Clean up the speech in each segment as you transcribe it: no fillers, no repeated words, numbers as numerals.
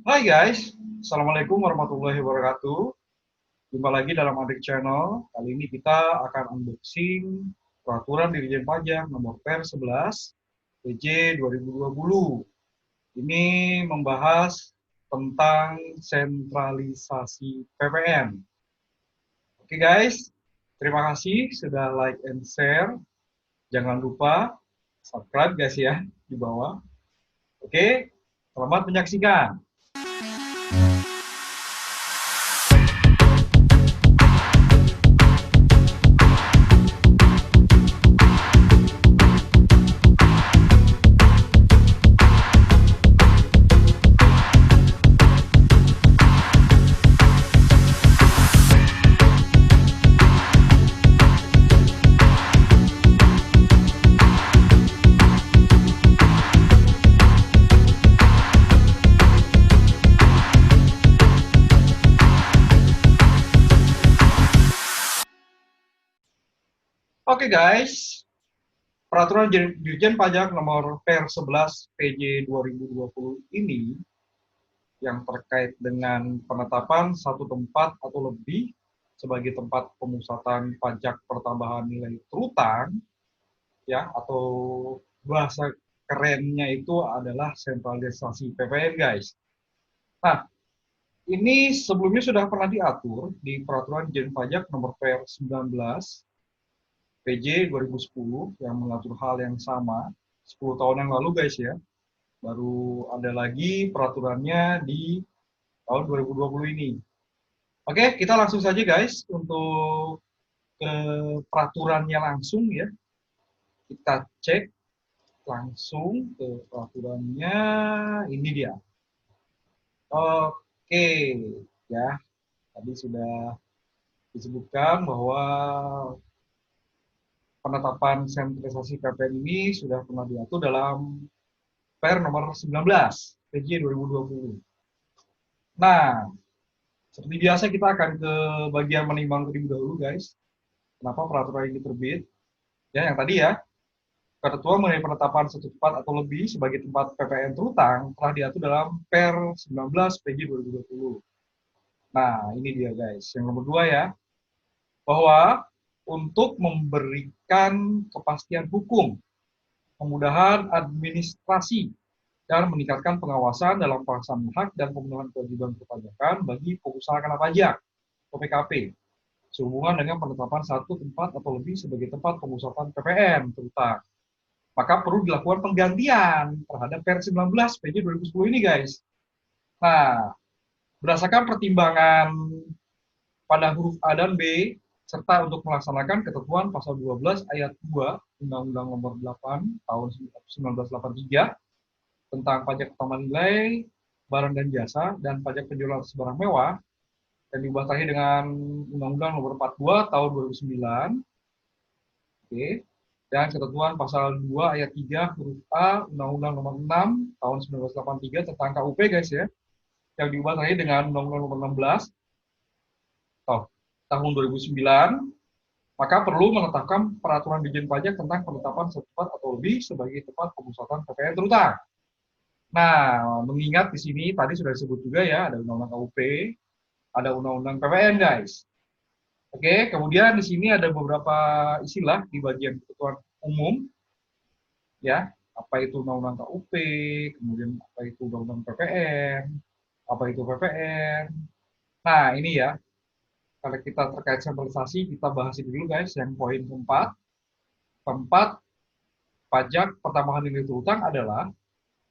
Hai guys, Assalamualaikum warahmatullahi wabarakatuh. Jumpa lagi dalam Adik Channel. Kali ini kita akan unboxing Peraturan Dirjen Pajak Nomor Per 11 PJ 2020. Ini membahas tentang sentralisasi PPN. Oke guys, terima kasih sudah like and share. Jangan lupa subscribe guys ya di bawah. Oke, selamat menyaksikan. Oke guys, Peraturan Dirjen Pajak Nomor Per 11 PJ 2020 ini yang terkait dengan penetapan satu tempat atau lebih sebagai tempat pemusatan pajak pertambahan nilai terutang, ya, atau bahasa kerennya itu adalah sentralisasi PPN guys. Nah, ini sebelumnya sudah pernah diatur di Peraturan Dirjen Pajak Nomor Per 19 PJ 2010 yang mengatur hal yang sama 10 tahun yang lalu guys ya. Baru ada lagi peraturannya di tahun 2020 ini. Oke, kita langsung saja guys untuk ke peraturannya langsung ya. Kita cek langsung ke peraturannya, ini dia. Oke, ya. Tadi sudah disebutkan bahwa penetapan sentralisasi PPN ini sudah pernah diatur dalam Per nomor 19 PJ 2020. Nah, seperti biasa kita akan ke bagian menimbang terlebih dahulu guys. Kenapa peraturan ini terbit? Ya, yang tadi ya, ketentuan mengenai penetapan satu tempat atau lebih sebagai tempat PPN terutang telah diatur dalam Per 19 PJ 2020. Nah, ini dia guys. Yang nomor 2 ya, bahwa untuk memberikan kepastian hukum, kemudahan administrasi, dan meningkatkan pengawasan dalam pelaksanaan hak dan pemenuhan kewajiban perpajakan bagi pengusaha kena pajak atau PKP sehubungan dengan penetapan satu tempat atau lebih sebagai tempat pemusatan PPN terutang. Maka perlu dilakukan penggantian terhadap Per 19 PJ 2010 ini guys. Nah, berdasarkan pertimbangan pada huruf A dan B serta untuk melaksanakan ketentuan pasal 12 ayat 2 Undang-Undang Nomor 8 tahun 1983 tentang pajak tambahan nilai barang dan jasa dan pajak penjualan atas barang mewah dan dibatalkan dengan Undang-Undang Nomor 42 tahun 2009. Oke. Dan ketentuan pasal 2 ayat 3 huruf A Undang-Undang Nomor 6 tahun 1983 tentang KUP guys ya, yang dibatalkan dengan Undang-Undang Nomor 16 tahun 2009, maka perlu menetapkan peraturan Dirjen Pajak tentang penetapan tempat atau lebih sebagai tempat pemusatan PPN terutang. Nah, mengingat di sini tadi sudah disebut juga ya, ada Undang-Undang KUP, ada Undang-Undang PPN guys. Oke, kemudian di sini ada beberapa istilah di bagian ketentuan umum, ya, apa itu Undang-Undang KUP, kemudian apa itu Undang-Undang PPN, apa itu PPN. Nah, ini ya, kalau kita terkait sentralisasi, kita bahas ini dulu guys, yang poin keempat. Tempat pajak pertambahan nilai terutang adalah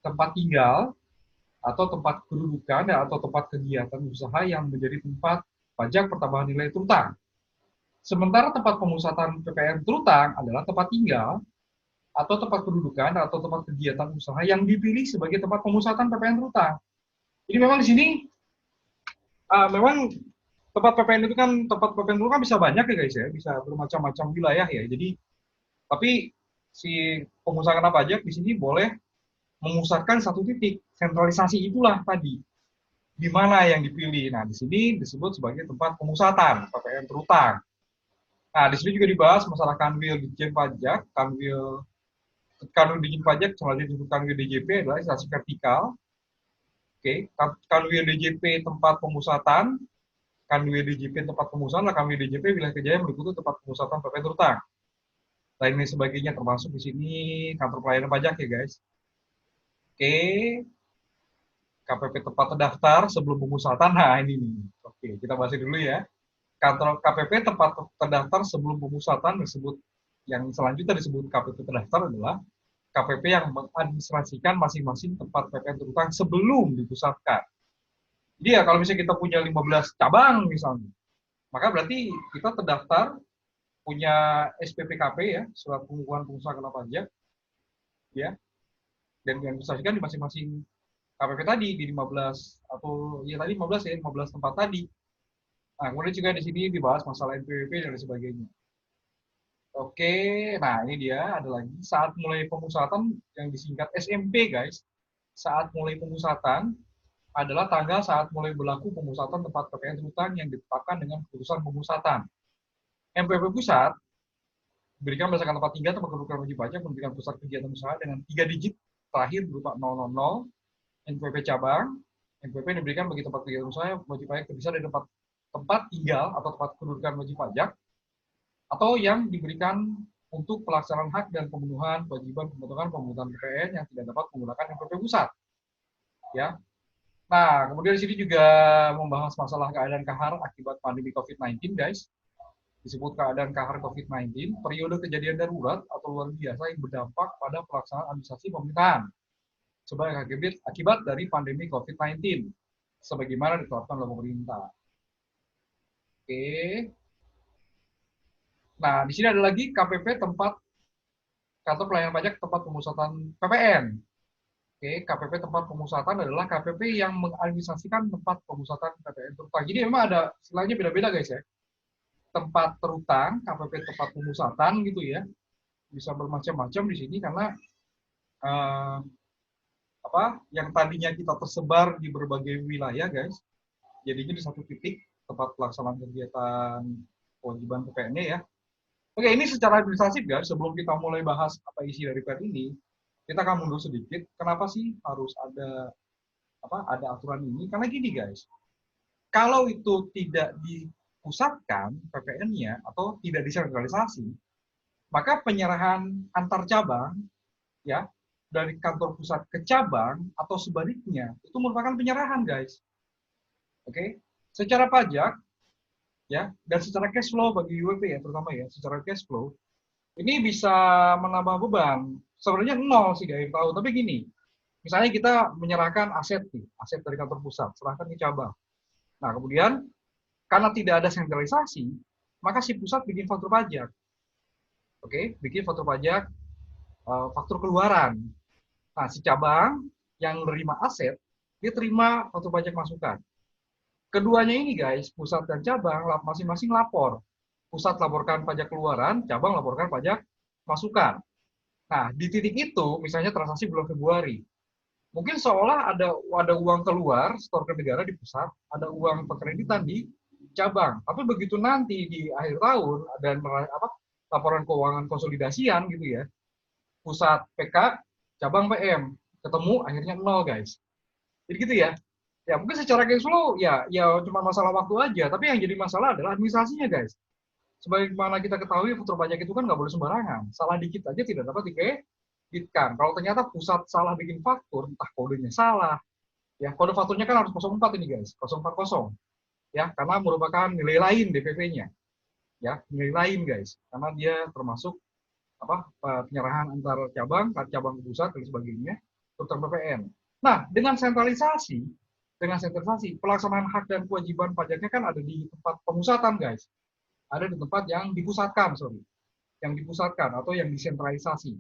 tempat tinggal atau tempat kedudukan atau tempat kegiatan usaha yang menjadi tempat pajak pertambahan nilai terutang. Sementara tempat pemusatan PPN terutang adalah tempat tinggal atau tempat kedudukan atau tempat kegiatan usaha yang dipilih sebagai tempat pemusatan PPN terutang. Jadi memang di sini memang tempat PPN itu kan tempat PPN terutang bisa banyak ya guys ya, bisa bermacam-macam wilayah ya. Jadi tapi si pengusaha kena pajak di sini boleh memusatkan satu titik. Sentralisasi itulah tadi di mana yang dipilih. Nah, di sini disebut sebagai tempat pemusatan PPN terutang. Nah, di sini juga dibahas masalah kanwil Ditjen Pajak, kanwil Ditjen Pajak selanjutnya disebut kanwil DJP adalah instansi vertikal Oke, Kanwil DJP tempat pemusatan, Kanwil DJP tempat pemusatan, Kanwil DJP wilayah Kejaya meliputi tempat pemusatan PPN terutang. Lain sebagainya termasuk di sini kantor pelayanan pajak ya guys. Oke, KPP tempat terdaftar sebelum pemusatan. Nah ini nih. Oke, kita bahas dulu ya. Kantor KPP tempat terdaftar sebelum pemusatan disebut yang selanjutnya disebut KPP terdaftar adalah KPP yang mengadministrasikan masing-masing tempat PPN terutang sebelum dipusatkan. Jadi ya kalau misalnya kita punya 15 cabang misalnya, maka berarti kita terdaftar punya SPPKP ya, surat pengukuhan pengusaha kena pajak, ya, dan yang disaksikan di masing-masing KPP tadi di 15 atau ya tadi 15 ya 15 tempat tadi. Nah, kemudian juga di sini dibahas masalah NPWP dan sebagainya. Oke, nah ini dia ada lagi saat mulai pemusatan yang disingkat SMP guys. Saat mulai pemusatan adalah tanggal saat mulai berlaku pemusatan tempat PPN terutang yang ditetapkan dengan keputusan pemusatan. MPP pusat diberikan berdasarkan tempat tinggal tempat kedudukan wajib pajak memberikan pusat kegiatan usaha dengan 3 digit terakhir berupa 000. NPP cabang, NPP diberikan bagi tempat kegiatan usaha wajib pajak terpisah dari tempat tinggal atau tempat kedudukan wajib pajak atau yang diberikan untuk pelaksanaan hak dan pemenuhan kewajiban pemotongan pemungutan PPN yang tidak dapat menggunakan NPP pusat. Ya. Nah, kemudian di sini juga membahas masalah keadaan kahar akibat pandemi COVID-19, guys. Disebut keadaan kahar COVID-19, periode kejadian darurat atau luar biasa yang berdampak pada pelaksanaan administrasi pemerintahan sebagai akibat dari pandemi COVID-19, sebagaimana ditetapkan oleh pemerintah. Oke. Nah, di sini ada lagi KPP tempat kantor pelayanan pajak tempat pemusatan PPN. Oke, KPP tempat pemusatan adalah KPP yang mengadministrasikan tempat pemusatan PPN terutang. Jadi memang ada istilahnya beda-beda guys ya. Tempat terutang, KPP tempat pemusatan gitu ya. Bisa bermacam-macam di sini karena yang tadinya kita tersebar di berbagai wilayah guys. Jadinya di satu titik tempat pelaksanaan kegiatan kewajiban PPN-nya ya. Oke, ini secara administratif guys, sebelum kita mulai bahas apa isi dari PER ini, kita akan mundur sedikit. Kenapa sih harus ada aturan ini? Karena gini guys, kalau itu tidak dipusatkan PPN-nya atau tidak disentralisasi, maka penyerahan antar cabang ya dari kantor pusat ke cabang atau sebaliknya itu merupakan penyerahan guys. Oke, secara pajak ya dan secara cash flow bagi UWP ya terutama ya secara cash flow ini bisa menambah beban. Sebenarnya nol sih dari tahu, tapi gini, misalnya kita menyerahkan aset dari kantor pusat, serahkan ke cabang. Nah, kemudian karena tidak ada sentralisasi, maka si pusat bikin faktur pajak. Oke, bikin faktur pajak, faktur keluaran. Nah, si cabang yang menerima aset, dia terima faktur pajak masukan. Keduanya ini guys, pusat dan cabang masing-masing lapor. Pusat laporkan pajak keluaran, cabang laporkan pajak masukan. Nah, di titik itu, misalnya transaksi bulan Februari, mungkin seolah ada uang keluar, setor ke negara di pusat, ada uang pengkreditan di cabang. Tapi begitu nanti di akhir tahun dan laporan keuangan konsolidasian gitu ya, pusat PK, cabang PM, ketemu akhirnya nol guys. Jadi gitu ya. Ya mungkin secara cash flow ya cuma masalah waktu aja, tapi yang jadi masalah adalah administrasinya guys. Sebagaimana kita ketahui faktur pajak itu kan nggak boleh sembarangan. Salah dikit aja tidak dapat dikreditkan. Kalau ternyata pusat salah bikin faktur, entah kodenya salah, ya kode fakturnya kan harus 04 ini guys, 040. Ya, karena merupakan nilai lain DPP-nya. Ya, nilai lain guys. Karena dia termasuk penyerahan antar cabang ke pusat dan sebagainya, terutama PPN. Nah, dengan sentralisasi pelaksanaan hak dan kewajiban pajaknya kan ada di tempat pemusatan guys. Ada di tempat yang dipusatkan, yang dipusatkan atau yang disentralisasi.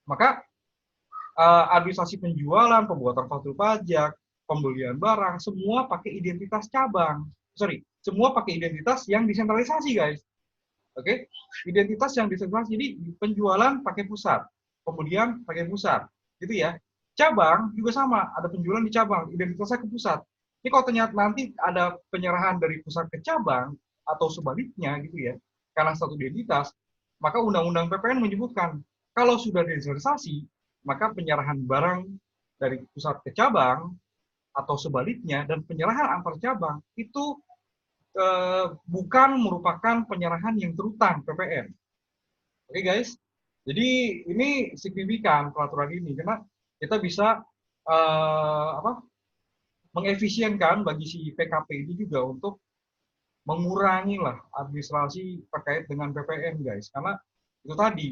Maka administrasi penjualan, pembuatan faktur pajak, pembelian barang, semua pakai identitas cabang. Semua pakai identitas yang disentralisasi, guys. Oke, identitas yang disentralisasi. Jadi penjualan pakai pusat, pembelian pakai pusat, gitu ya. Cabang juga sama, ada penjualan di cabang, identitasnya ke pusat. Ini kalau ternyata nanti ada penyerahan dari pusat ke cabang, atau sebaliknya gitu ya, karena satu identitas, maka Undang-Undang PPN menyebutkan kalau sudah desentralisasi, maka penyerahan barang dari pusat ke cabang atau sebaliknya, dan penyerahan antar cabang itu bukan merupakan penyerahan yang terutang PPN. Oke guys, jadi ini signifikan peraturan ini karena kita bisa mengefisienkan bagi si PKP ini juga untuk mengurangi lah administrasi terkait dengan PPN guys, karena itu tadi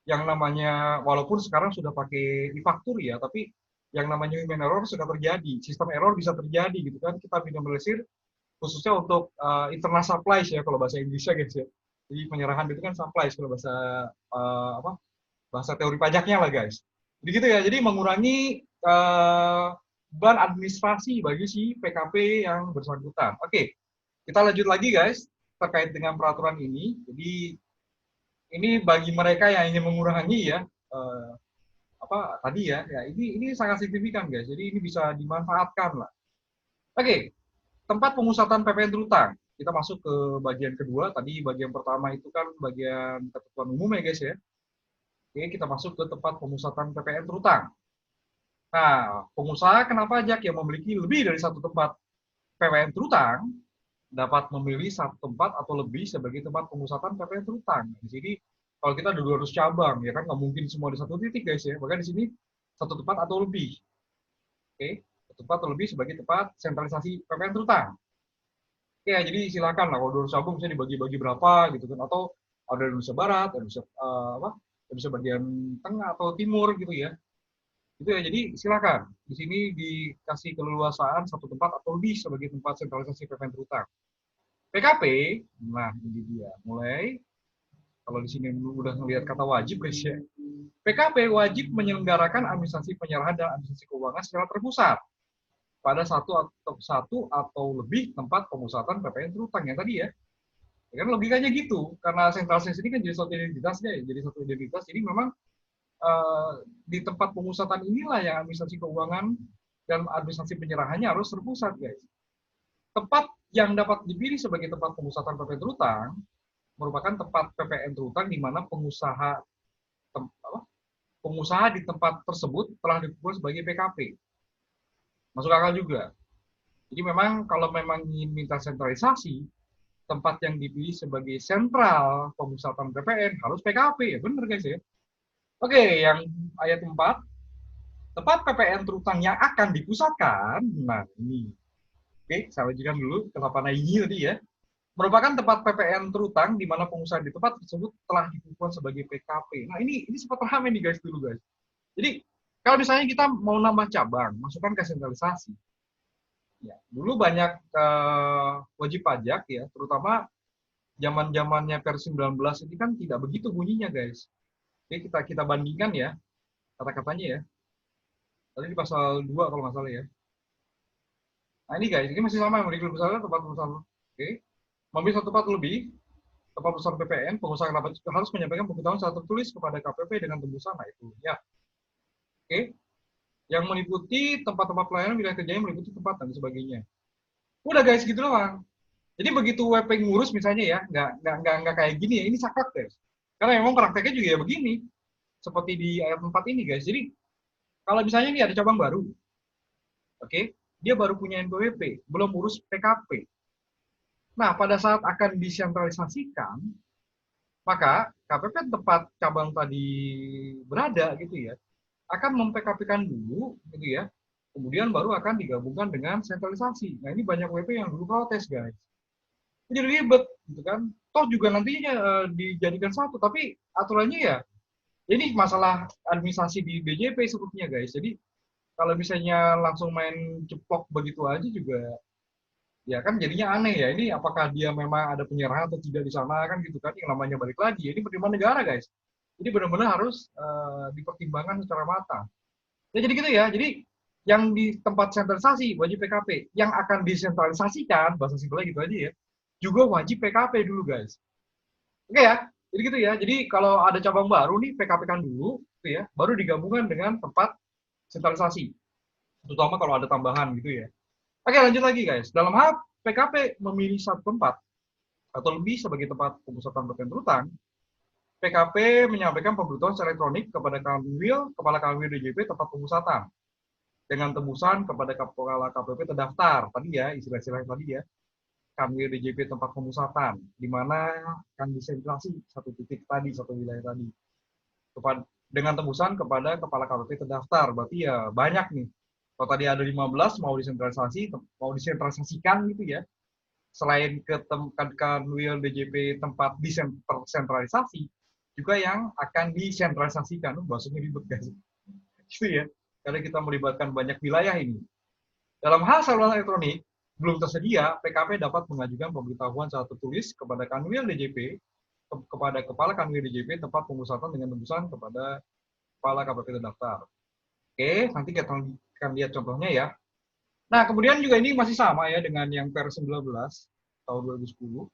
yang namanya walaupun sekarang sudah pakai e-faktur ya, tapi yang namanya human error sudah terjadi, sistem error bisa terjadi gitu kan, kita minimalisir khususnya untuk internal supplies ya kalau bahasa Inggrisnya guys ya. Jadi penyerahan itu kan supplies kalau bahasa bahasa teori pajaknya lah guys. Jadi gitu ya, jadi mengurangi beban administrasi bagi si PKP yang bersangkutan. Oke, kita lanjut lagi guys terkait dengan peraturan ini. Jadi ini bagi mereka yang ingin mengurangi ya tadi ya, ini sangat signifikan guys. Jadi ini bisa dimanfaatkan lah. Oke, tempat pemusatan PPN terutang. Kita masuk ke bagian kedua. Tadi bagian pertama itu kan bagian ketentuan umum ya guys ya. Oke, kita masuk ke tempat pemusatan PPN terutang. Nah, pengusaha kena pajak yang memiliki lebih dari satu tempat PPN terutang dapat memilih satu tempat atau lebih sebagai tempat pemusatan PPN terutang. Di sini kalau kita ada 200 cabang, ya kan nggak mungkin semua di satu titik guys ya. Maka di sini satu tempat atau lebih. Oke, satu tempat atau lebih sebagai tempat sentralisasi PPN terutang. Ya, jadi silakan lah kalau 200 cabang bisa dibagi-bagi berapa gitu kan, atau ada Indonesia Barat, ada Indonesia Indonesia bagian tengah atau timur gitu ya. Itu ya, jadi silakan. Di sini dikasih keleluasaan satu tempat atau lebih sebagai tempat sentralisasi PPN terutang. PKP, nah ini dia. Mulai kalau di sini udah ngelihat kata wajib guys ya. PKP wajib menyelenggarakan administrasi penyerahan dan administrasi keuangan secara terpusat pada satu atau lebih tempat pemusatan PPN terutang yang tadi ya. Ya kan logikanya gitu, karena sentralisasi ini kan jadi satu identitas ya, jadi satu identitas. Jadi memang di tempat pemusatan inilah yang administrasi keuangan dan administrasi penyerahannya harus terpusat guys. Tempat yang dapat dipilih sebagai tempat pemusatan PPN terutang merupakan tempat PPN terutang di mana pengusaha di tempat tersebut telah dikumpul sebagai PKP. Masuk akal juga. Jadi memang kalau memang ingin minta sentralisasi, tempat yang dipilih sebagai sentral pemusatan PPN harus PKP, ya benar guys ya. Oke, yang ayat 4, tempat PPN terutang yang akan dipusatkan, nah ini. Oke, saya lanjutkan dulu ke papan ini tadi ya. Merupakan tempat PPN terutang di mana pengusaha di tempat tersebut telah dikumpulkan sebagai PKP. Nah ini sempat ramai nih guys dulu guys. Jadi kalau misalnya kita mau nambah cabang, masukkan ke sentralisasi. Ya, dulu banyak wajib pajak ya, terutama zaman-zamannya versi 19 ini kan tidak begitu bunyinya guys. Oke, kita bandingkan ya kata-katanya ya. Tadi di pasal 2 kalau nggak salah ya. Nah ini guys, ini masih sama yang misalnya tempat perusahaan. Oke, memilih satu tempat lebih, tempat perusahaan PPN, pengusaha harus menyampaikan pemberitahuan secara tertulis kepada KPP dengan tembusan. Nah itu ya. Oke, yang meliputi tempat-tempat pelayanan wilayah kerjanya meliputi tempat dan sebagainya. Udah guys gitu doang. Jadi begitu WP ngurus misalnya ya, nggak kayak gini ya, ini saklek guys. Karena memang prakteknya juga ya begini, seperti di ayat 4 ini guys. Jadi kalau misalnya ini ada cabang baru, oke, dia baru punya NPWP, belum urus PKP. Nah, pada saat akan disentralisasikan, maka KPP tempat cabang tadi berada gitu ya, akan mem-PKP-kan dulu gitu ya, kemudian baru akan digabungkan dengan sentralisasi. Nah ini banyak WP yang dulu protes guys, jadi ribet gitu kan, toh juga nantinya dijadikan satu, tapi aturannya ya, ini masalah administrasi di BJP sebetulnya guys. Jadi kalau misalnya langsung main ceplok begitu aja juga, ya kan jadinya aneh ya, ini apakah dia memang ada penyerahan atau tidak di sana kan gitu kan, yang namanya balik lagi, ini penerimaan negara guys. Jadi benar-benar harus dipertimbangkan secara matang. Ya jadi gitu ya. Jadi yang di tempat sentralisasi wajib PKP, yang akan disentralisasikan bahasa simpelnya gitu aja ya, juga wajib PKP dulu guys. Oke ya. Jadi gitu ya. Jadi kalau ada cabang baru nih PKP-kan dulu, gitu ya, baru digabungkan dengan tempat sentralisasi. Terutama kalau ada tambahan gitu ya. Oke lanjut lagi guys. Dalam hal PKP memilih satu tempat atau lebih sebagai tempat pemusatan PPN terutang, PKP menyampaikan pemberitahuan secara elektronik kepada Kanwil, Kepala Kanwil DJP tempat pemusatan. dengan tembusan kepada kepala KPP terdaftar. Tadi ya, istilah-istilah tadi ya. Kanwil DJP tempat pemusatan, di mana akan disentralisasi satu titik tadi, satu wilayah tadi. Dengan tembusan kepada kepala KPP terdaftar, berarti ya banyak nih. Kalau tadi ada 15, mau disentralisasikan gitu ya. Selain ke Kanwil DJP tempat disentralisasi, juga yang akan disentralisasikan. Bahasanya ribet guys. Gitu ya. Karena kita melibatkan banyak wilayah ini. Dalam hal saluran elektronik, belum tersedia, PKP dapat mengajukan pemberitahuan secara tertulis kepada Kanwil DJP, kepada Kepala Kanwil DJP tempat pemusatan dengan tembusan kepada Kepala KPP terdaftar. Oke, nanti kita akan lihat contohnya ya. Nah, kemudian juga ini masih sama ya dengan yang Per 19 tahun 2010.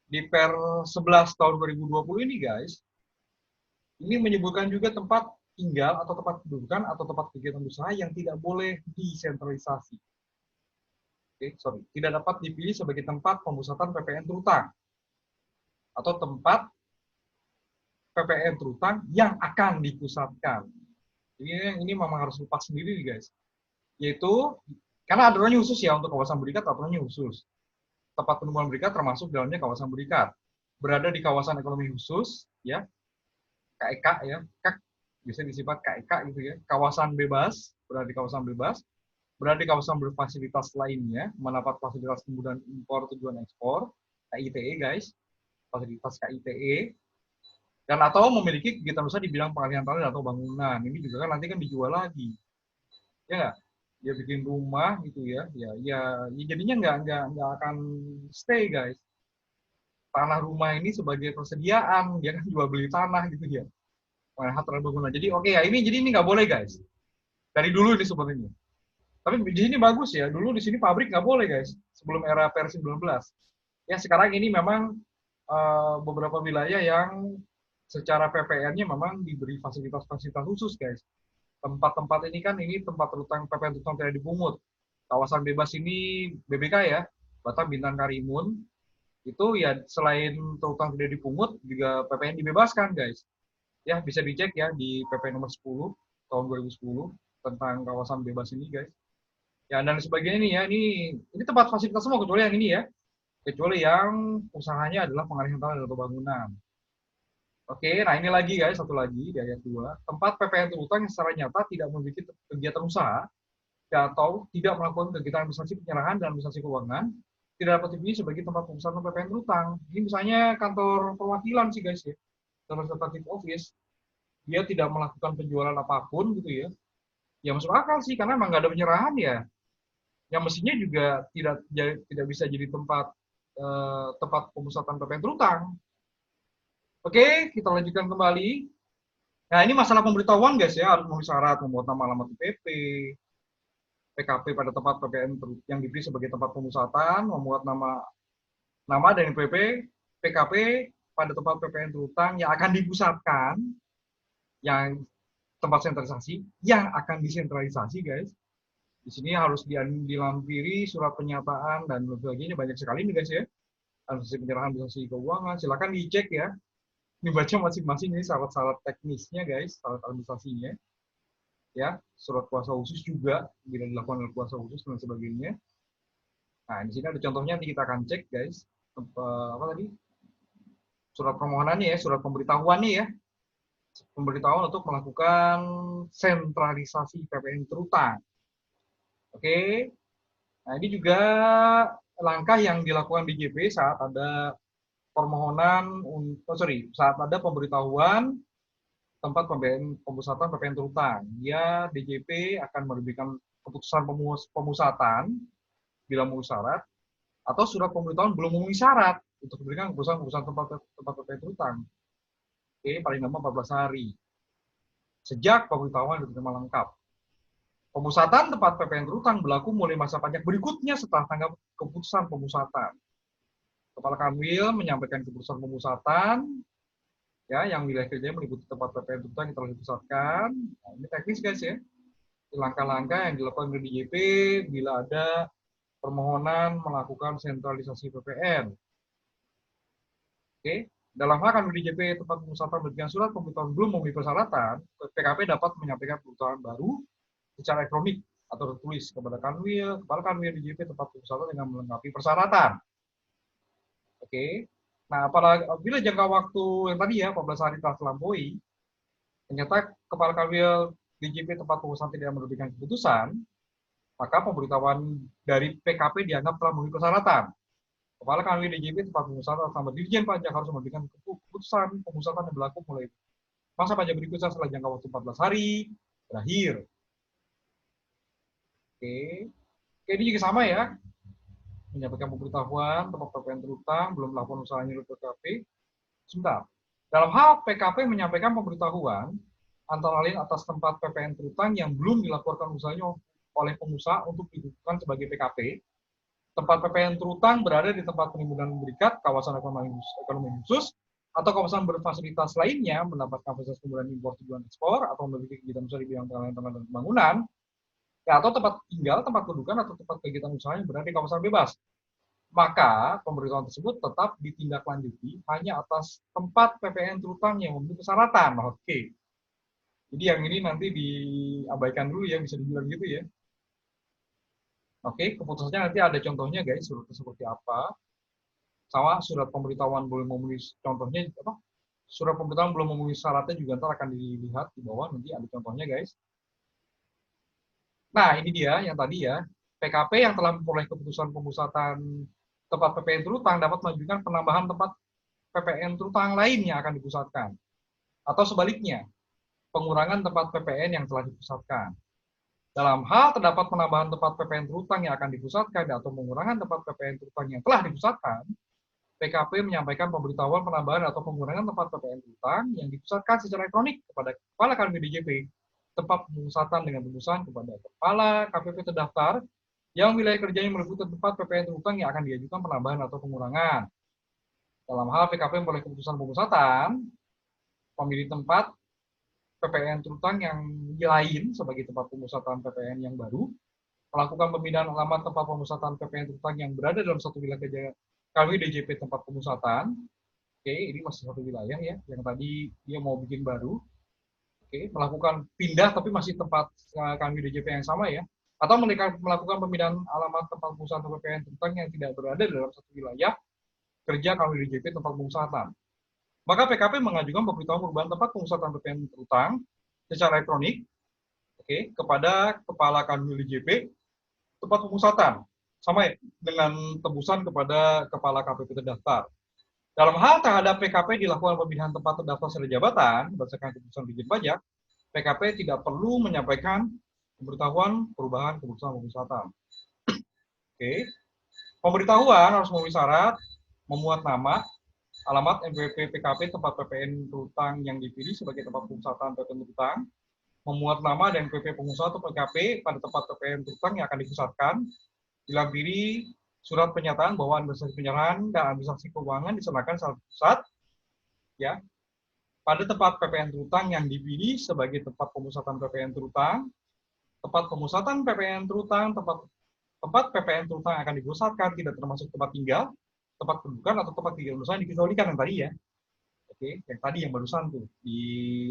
Di Per 11 tahun 2020 ini guys, ini menyebutkan juga tempat tinggal atau tempat kedudukan atau tempat kegiatan usaha yang tidak boleh disentralisasi. Tidak dapat dipilih sebagai tempat pemusatan PPN terutang atau tempat PPN terutang yang akan dipusatkan. Ini memang harus lepas sendiri nih guys. Yaitu karena aturannya khusus ya, untuk kawasan berikat aturannya khusus. Tempat penumbuhan berikat termasuk dalamnya kawasan berikat. Berada di kawasan ekonomi khusus ya, KEK ya, KEK bisa disifat KEK gitu ya. Kawasan bebas, berada di kawasan bebas. Berada di kawasan berfasilitas lainnya, mendapat fasilitas kemudahan impor tujuan ekspor, KITE guys, fasilitas KITE, dan atau memiliki kegiatan usaha di bidang pengalihan tanah atau bangunan. Ini juga kan nanti kan dijual lagi, ya nggak? Dia bikin rumah gitu ya, ya jadinya nggak akan stay guys. Tanah rumah ini sebagai persediaan, dia kan jual beli tanah gitu ya, pengalihan tanah bangunan. Jadi oke ya, jadi ini nggak boleh guys. Dari dulu ini sebenarnya. Tapi di sini bagus ya, dulu di sini pabrik nggak boleh guys, sebelum era Per 19. Ya sekarang ini memang beberapa wilayah yang secara PPN-nya memang diberi fasilitas-fasilitas khusus guys. Tempat-tempat ini kan ini tempat terutang PPN terutang tidak dipungut. Kawasan bebas ini BBK ya, Batam, Bintan, Karimun, itu ya selain terutang tidak dipungut, juga PPN dibebaskan guys. Ya bisa dicek ya di PP nomor 10 tahun 2010 tentang kawasan bebas ini guys. Ya, dan sebagainya nih ya, ini tempat fasilitas semua kecuali yang ini ya, kecuali yang usahanya adalah pengalihan tanah atau bangunan. Oke, nah ini lagi guys, satu lagi di ayat 2, tempat PPN terutang yang secara nyata tidak memiliki kegiatan usaha atau tidak melakukan kegiatan administrasi penyerahan dan administrasi keuangan, tidak dapat dipilih sebagai tempat pemusatan PPN terutang. Ini misalnya kantor perwakilan sih guys ya, representative office, dia tidak melakukan penjualan apapun gitu ya. Ya masuk akal sih, karena emang nggak ada penyerahan ya. Yang mestinya juga tidak bisa jadi tempat pemusatan PPN terutang. Oke, kita lanjutkan kembali. Nah, ini masalah pemberitahuan guys ya, harus memenuhi syarat, membuat nama alamat IPP, PKP pada tempat PPN yang diberi sebagai tempat pemusatan, membuat nama dan IPP, PKP pada tempat PPN terutang yang akan dipusatkan, yang tempat sentralisasi, yang akan disentralisasi guys. Di sini harus dilampiri surat pernyataan dan sebagainya, banyak sekali nih guys ya. Administrasi penyerahan, administrasi keuangan, silakan dicek ya. Ini baca masing-masing ini syarat-syarat teknisnya guys, syarat administrasinya. Ya, surat kuasa khusus juga bila dilakukan oleh kuasa khusus dan sebagainya. Nah, di sini ada contohnya, nanti kita akan cek guys. Apa tadi? Surat permohonannya ya, surat pemberitahuannya ya. Pemberitahuan untuk melakukan sentralisasi PPN terutang. Oke. Nah, ini juga langkah yang dilakukan DJP saat ada permohonan saat ada pemberitahuan tempat pemusatan PPN terutang. Dia DJP akan menerbitkan keputusan pemusatan bila memenuhi syarat atau surat pemberitahuan belum memenuhi syarat untuk memberikan keputusan tempat PPN terutang. Oke, paling lama 14 hari sejak pemberitahuan diterima lengkap. Pemusatan tempat PPN terutang berlaku mulai masa pajak berikutnya setelah tanggal keputusan pemusatan. Kepala Kanwil menyampaikan keputusan pemusatan ya, yang wilayah kerjanya meliputi tempat PPN terutang yang telah dipusatkan. Nah, ini teknis guys ya. Langkah-langkah yang dilakukan oleh DJP bila ada permohonan melakukan sentralisasi PPN. Oke, dalam hal Kanwil DJP tempat pemusatan memberikan surat pemberitahuan belum memenuhi persyaratan, PKP dapat menyampaikan keputusan baru secara elektronik atau tertulis kepada Kanwil, kepala Kanwil DJP tempat pemusatan dengan melengkapi persyaratan. Oke. Nah, apabila jangka waktu yang tadi ya 14 hari telah terlampaui, ternyata kepala Kanwil DJP tempat pemusatan tidak menerbitkan keputusan, maka pemberitahuan dari PKP dianggap telah memenuhi persyaratan. Kepala Kanwil DJP tempat pemusatan sama Dirjen Pajak harus memberikan keputusan pemusatan yang berlaku mulai masa pajak berikutnya setelah jangka waktu 14 hari berakhir. Oke. Oke, ini juga sama ya. Menyampaikan pemberitahuan tempat PPN terutang belum melakukan usaha nyuruh PKP. Sebentar. Dalam hal PKP menyampaikan pemberitahuan antara lain atas tempat PPN terutang yang belum dilaporkan usahanya oleh pengusaha untuk ditetapkan sebagai PKP. Tempat PPN terutang berada di tempat penimbunan berikat, kawasan ekonomi khusus, atau kawasan berfasilitas lainnya mendapatkan fasilitas pembuatan impor tujuan ekspor atau memiliki kegiatan usaha di bidang tanah dan pembangunan, ya, atau tempat tinggal, tempat kedudukan, atau tempat kegiatan usaha yang berada di kawasan bebas. Maka pemberitahuan tersebut tetap ditindaklanjuti hanya atas tempat PPN terutang yang memenuhi persyaratan. Oke. Jadi yang ini nanti diabaikan dulu ya, bisa dibilang gitu ya. Oke, keputusannya nanti ada contohnya guys, suratnya seperti apa. Sama surat pemberitahuan belum memenuhi contohnya apa? Surat pemberitahuan belum memenuhi syaratnya juga ntar akan dilihat di bawah, nanti ada contohnya guys. Nah, ini dia yang tadi ya. PKP yang telah memperoleh keputusan pemusatan tempat PPN terutang dapat mengajukan penambahan tempat PPN terutang lain yang akan dipusatkan. Atau sebaliknya, pengurangan tempat PPN yang telah dipusatkan. Dalam hal terdapat penambahan tempat PPN terutang yang akan dipusatkan atau pengurangan tempat PPN terutang yang telah dipusatkan, PKP menyampaikan pemberitahuan penambahan atau pengurangan tempat PPN terutang yang dipusatkan secara elektronik kepada Kepala Kanwil DJP, tempat pemusatan dengan pemusatan kepada Kepala KPP terdaftar yang wilayah kerjanya meliputi tempat PPN terutang yang akan diajukan penambahan atau pengurangan. Dalam hal PKP memperoleh keputusan pemusatan, pemilih tempat PPN terutang yang lain sebagai tempat pemusatan PPN yang baru, melakukan pemindahan alamat tempat pemusatan PPN terutang yang berada dalam satu wilayah kerja KW DJP tempat pemusatan. Oke, ini masih satu wilayah ya, yang tadi dia mau bikin baru. Oke, melakukan pindah tapi masih tempat KW DJP yang sama ya. Atau mereka melakukan pemindahan alamat tempat pemusatan PPN terutang yang tidak berada dalam satu wilayah kerja KW DJP tempat pemusatan. Maka PKP mengajukan pemberitahuan perubahan tempat pemusatan PPN terutang secara elektronik, oke, kepada Kepala Kanwil DJP tempat pemusatan, sama ya, dengan tebusan kepada Kepala KPP terdaftar. Dalam hal terhadap PKP dilakukan pemindahan tempat terdaftar secara jabatan berdasarkan keputusan Dirjen Pajak, PKP tidak perlu menyampaikan pemberitahuan perubahan keputusan pemusatan. Oke, pemberitahuan harus memenuhi syarat memuat nama, alamat NPWP PKP tempat PPN terutang yang dipilih sebagai tempat pemusatan PPN terutang, memuat nama dan PP pengusaha atau PKP pada tempat PPN terutang yang akan dipusatkan, dilampiri surat pernyataan bahwa administrasi penyerahan dan administrasi keuangan diserahkan secara pusat, ya, pada tempat PPN terutang yang dipilih sebagai tempat pemusatan PPN terutang, tempat pemusatan PPN terutang, tempat PPN terutang akan dipusatkan tidak termasuk tempat tinggal, tempat kedudukan atau tempat kegiatan usaha dikecualikan yang tadi ya. Oke, yang tadi yang barusan tuh di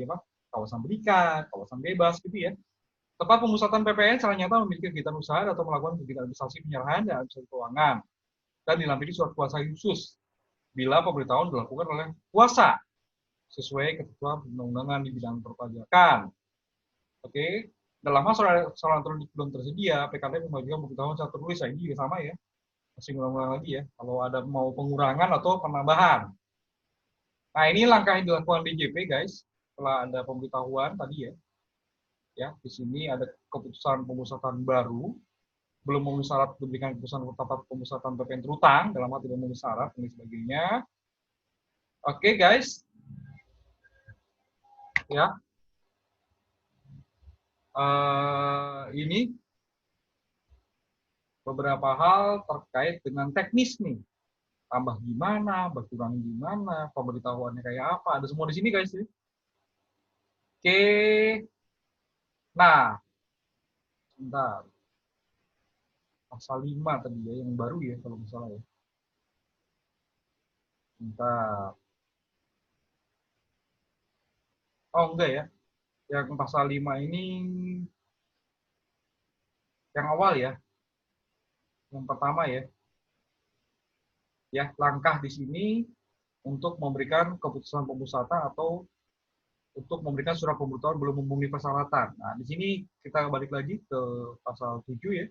apa? Kawasan berikat, kawasan bebas gitu ya. Tempat pemusatan PPN secara nyata memiliki kegiatan usaha atau melakukan kegiatan administrasi penyerahan dan administrasi keuangan dan dilampiri surat kuasa khusus bila pemberitahuan dilakukan oleh kuasa sesuai ketentuan undang-undangan di bidang perpajakan. Oke, dalam hal surat elektronik belum tersedia, PKP mengajukan pemberitahuan secara tertulis. Ini juga sama ya, masih ngulang-ngulang lagi ya. Kalau ada mau pengurangan atau penambahan. Nah, ini langkah yang dilakukan DJP guys, setelah ada pemberitahuan tadi ya. Ya, di sini ada keputusan pemusatan baru, belum memenuhi syarat diberikan keputusan tempat pemusatan PPN terutang, dalam hal tidak memenuhi syarat dan sebagainya. Oke guys, ya, ini beberapa hal terkait dengan teknis nih, tambah gimana, berkurang gimana, pemberitahuannya kayak apa, ada semua di sini guys. Oke, nah, sebentar, pasal 5 tadi ya, yang baru ya kalau nggak salah ya. Sebentar. Oh enggak ya, yang pasal 5 ini Yang awal ya, yang pertama ya langkah di sini untuk memberikan keputusan pemusatan atau untuk memberikan surat pemberitahuan belum memenuhi persyaratan. Nah, di sini kita balik lagi ke pasal 7 ya.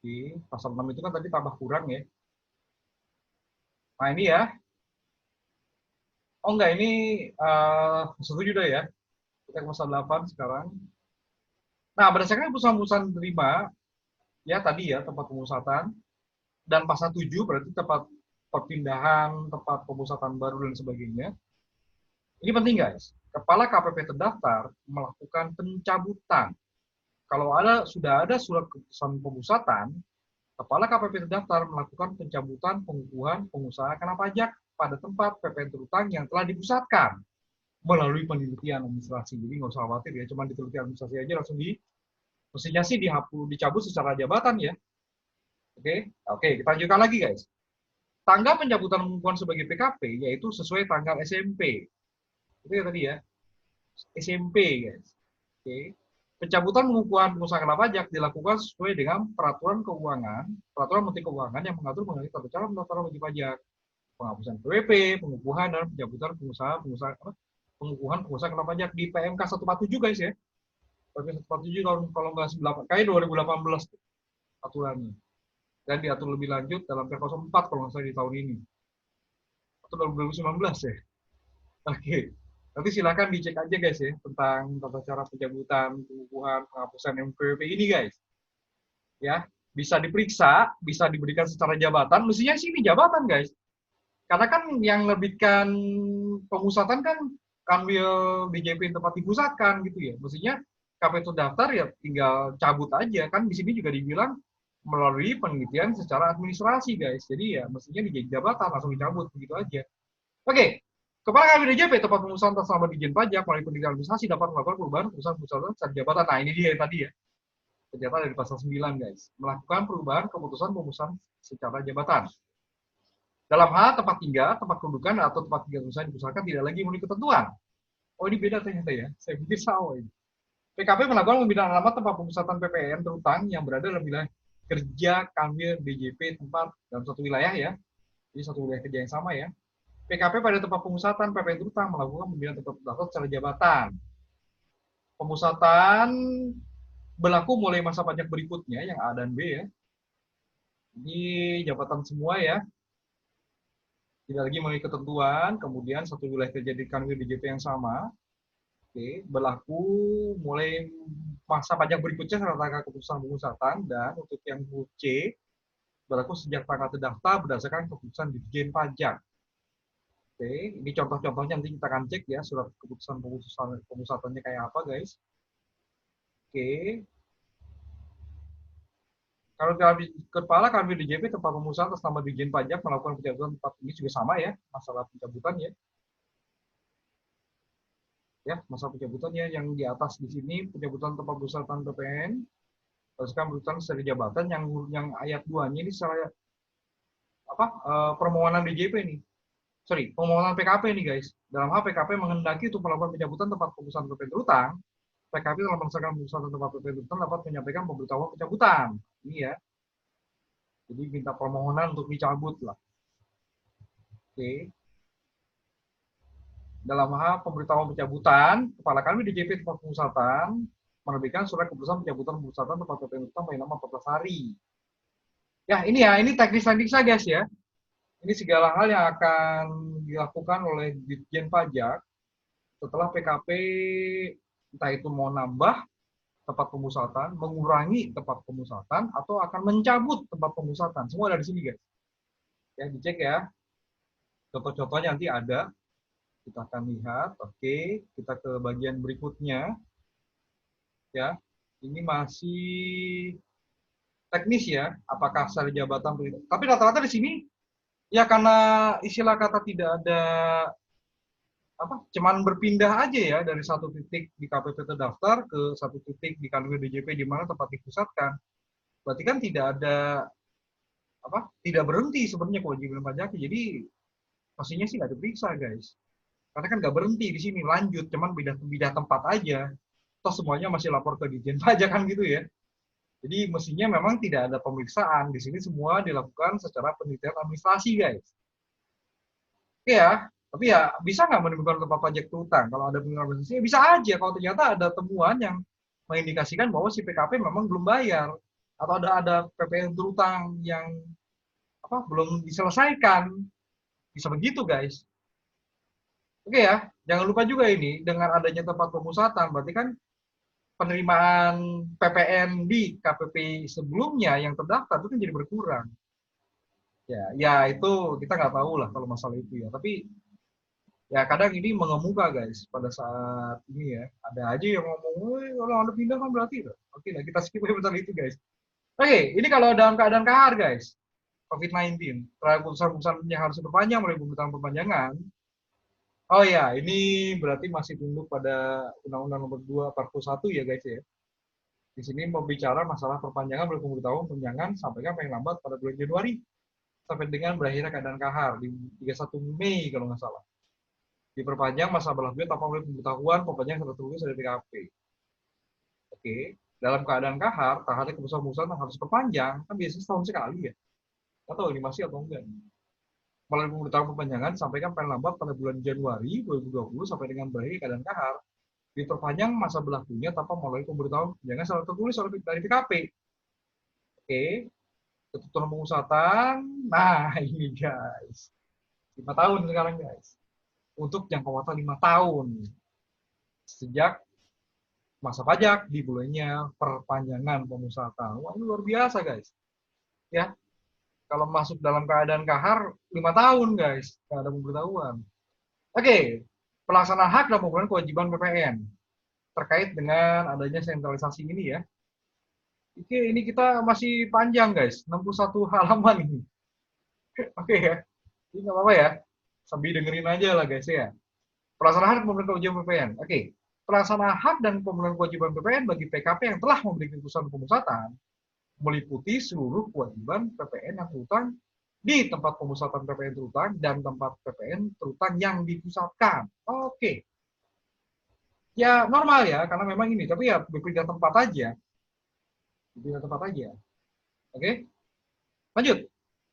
Di pasal 6 itu kan tadi tambah kurang ya. Nah, ini ya. Oh enggak, ini setuju dah ya. Kita ke pasal 8 sekarang. Nah, berdasarkan keputusan-keputusan diterima, ya tadi ya, tempat pemusatan, dan pasal 7 berarti tempat perpindahan, tempat pemusatan baru, dan sebagainya. Ini penting guys, Kepala KPP terdaftar melakukan pencabutan. Kalau sudah ada surat keputusan pemusatan, Kepala KPP terdaftar melakukan pencabutan pengukuhan pengusaha kena pajak pada tempat PPN terutang yang telah dipusatkan melalui penelitian administrasi. Jadi nggak usah khawatir ya, cuma diteliti administrasi aja langsung mestinya sih dicabut secara jabatan ya. Oke, kita lanjutkan lagi guys. Tanggal pencabutan pengukuhan sebagai PKP yaitu sesuai tanggal SMP. Itu ya tadi ya, SMP guys. Oke. Pencabutan pengukuhan pengusaha kena pajak dilakukan sesuai dengan peraturan Menteri Keuangan yang mengatur mengenai tata cara pendaftaran wajib pajak, penghapusan PWP, pengukuhan dan pencabutan pengukuhan pengusaha kena pajak di PMK 147 guys ya. PMK 147 kalau nggak 98, kayak 2018 aturannya. Dan diatur lebih lanjut dalam Perpres 4 kalau nggak salah di tahun ini. Atau 2019 ya. Oke. Nanti silakan dicek aja guys ya tentang tata cara pencabutan, pengukuhan, penghapusan MPWP ini guys. Ya, bisa diperiksa, bisa diberikan secara jabatan. Mestinya sih ini jabatan guys. Karena kan yang menerbitkan pemusatan kan Kanwil DJP tempat dipusatkan gitu ya. Mestinya KPP terdaftar ya tinggal cabut aja kan. Di sini juga dibilang melalui penelitian secara administrasi guys. Jadi ya mestinya di jabatan langsung dicabut begitu aja. Oke, Kepala Kanwil DJP tempat pemusatan atas nama Dijen Pajak melalui penelitian administrasi dapat melakukan perubahan pemusatan secara jabatan. Nah ini dia tadi ya. Ternyata dari pasal 9 guys. Melakukan perubahan keputusan pemusatan secara jabatan. Dalam hal tempat tinggal, tempat kedudukan, atau tempat tinggal usaha diusahakan tidak lagi memenuhi ketentuan. Oh ini beda ternyata ya. Saya pikir sama ini. PKP melakukan pembinaan alamat tempat pemusatan PPN terutang yang berada dalam wilayah kerja Kanwil DJP tempat dalam satu wilayah ya. Jadi satu wilayah kerja yang sama ya. PKP pada tempat pemusatan PPN terutang melakukan pembinaan tempat terdaftar secara jabatan. Pemusatan berlaku mulai masa pajak berikutnya yang A dan B ya. Ini jabatan semua ya. Tidak lagi memenuhi ketentuan, kemudian satu wilayah kerja di Kanwil DJP yang sama. Oke, berlaku mulai masa pajak berikutnya serta keputusan pemusatan, dan untuk yang huruf C berlaku sejak tanggal terdaftar berdasarkan keputusan Ditjen Pajak. Oke, ini contoh-contohnya nanti kita akan cek ya surat keputusan pemusatannya kayak apa guys. Oke. Kalau Kepala Kanwil DJP tempat pemusatan atas nama Ditjen Pajak melakukan pencabutan tempat ini juga sama ya, masalah pencabutan ya. Ya, masa pencabutannya yang di atas di sini pencabutan tempat pemusatan PPN berdasarkan pencabutan secara jabatan yang ayat 2-nya ini secara permohonan DJP nih. Sorry, permohonan PKP nih guys. Dalam hal PKP menghendaki untuk melakukan pencabutan tempat pemusatan PPN terutang, PKP dalam melaksanakan pemusatan tempat PPN terutang dapat menyampaikan pemberitahuan pencabutan. Ini ya. Jadi minta permohonan untuk dicabut lah. Oke. Dalam hal pemberitahuan pencabutan, Kepala Kanwil DJP tempat pemusatan menerbitkan surat keputusan pencabutan pemusatan tempat PPN terutang paling lama 14 hari. Ya, ini teknis-teknis saja guys ya. Ini segala hal yang akan dilakukan oleh Ditjen Pajak setelah PKP, entah itu mau nambah tempat pemusatan, mengurangi tempat pemusatan, atau akan mencabut tempat pemusatan. Semua ada di sini guys. Ya, dicek ya. Contoh-contohnya nanti ada. Kita akan lihat. Oke, kita ke bagian berikutnya. Ya, ini masih teknis ya. Apakah secara jabatan? Tapi rata-rata di sini ya karena istilah kata tidak ada cuman berpindah aja ya dari satu titik di KPP terdaftar ke satu titik di Kanwil DJP di mana tempat dipusatkan. Berarti kan tidak ada tidak berhenti sebenarnya kewajiban pajaknya. Jadi pastinya sih nggak diperiksa guys. Karena kan nggak berhenti di sini, lanjut, cuman beda tempat aja. Toh semuanya masih lapor ke Ditjen Pajak kan gitu ya. Jadi mestinya memang tidak ada pemeriksaan. Di sini semua dilakukan secara penelitian administrasi, guys. Oke ya, tapi ya bisa nggak menimbulkan tempat pajak terutang? Kalau ada penelitian administrasi, ya bisa aja kalau ternyata ada temuan yang mengindikasikan bahwa si PKP memang belum bayar atau ada PPN terutang yang belum diselesaikan. Bisa begitu, guys. Oke ya, jangan lupa juga ini dengan adanya tempat pemusatan, berarti kan penerimaan PPN di KPP sebelumnya yang terdaftar itu kan jadi berkurang. Ya itu kita nggak tahu lah kalau masalah itu ya. Tapi ya kadang ini mengemuka guys pada saat ini ya. Ada aja yang ngomong, kalau Anda pindah kan berarti. Oke lah, kita skip aja itu guys. Oke, ini kalau dalam keadaan kahar guys, COVID-19, terhadap putusan-putusan yang harus diperpanjang melalui pembentukan perpanjangan. Oh ya, ini berarti masih tunduk pada Undang-Undang Nomor 2 41 ya guys ya. Di sini membicara masalah perpanjangan melalui pemberitahuan perpanjangan sampai paling lambat pada bulan Januari sampai dengan berakhirnya keadaan kahar di 31 Mei kalau nggak salah. Diperpanjang masa berlakunya tanpa melalui pemberitahuan perpanjangan tertulis dari PKP. Oke, dalam keadaan kahar, tahannya keputusan-keputusan harus perpanjang, kan biasanya setahun sekali ya. Atau ini masih atau enggak? Melalui pemberitahuan perpanjangan sampaikan paling lambat pada bulan Januari 2020 sampai dengan berakhir keadaan kahar. Diperpanjang masa berlakunya tanpa melalui pemberitahuan perpanjangan secara tertulis dari PKP. Oke, ketentuan pemusatan. Nah, ini guys. 5 tahun sekarang guys. Untuk jangka waktu 5 tahun. Sejak masa pajak dimulainya perpanjangan pemusatan. Wah, ini luar biasa guys. Ya, kalau masuk dalam keadaan kahar 5 tahun guys, nggak ada pemberitahuan. Oke, pelaksanaan hak dan pemenuhan kewajiban PPN terkait dengan adanya sentralisasi ini ya. Oke, ini kita masih panjang guys, 61 halaman ini. Oke ya, ini nggak apa-apa ya, sambil dengerin aja lah guys ya. Pelaksanaan hak dan pemenuhan kewajiban PPN. Oke, pelaksanaan hak dan pemenuhan kewajiban PPN bagi PKP yang telah memberi keputusan pemusatan meliputi seluruh kewajiban PPN yang terutang di tempat pemusatan PPN terutang dan tempat PPN terutang yang dipusatkan. Oke. Ya normal ya, karena memang ini, tapi ya berpindah tempat aja. Berpindah tempat aja. Oke. Lanjut.